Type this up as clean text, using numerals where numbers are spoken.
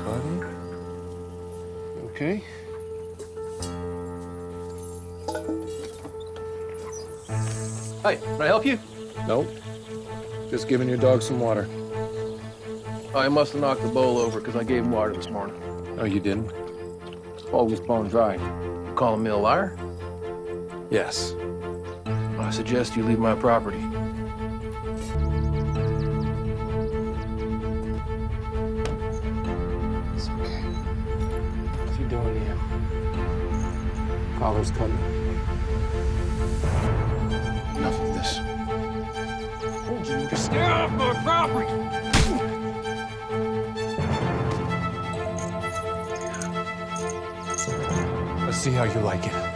Buddy. Okay. Hi, can I help you? Nope. Just giving your dog some water. I must have knocked the bowl over because I gave him water this morning. Oh, you didn't? Bowl was bone dry. You calling me a liar? Yes. I suggest you leave my property. It's okay. What's he doing here? Collar's coming. Enough of this. I told you to stay off my property! Let's see how you like it.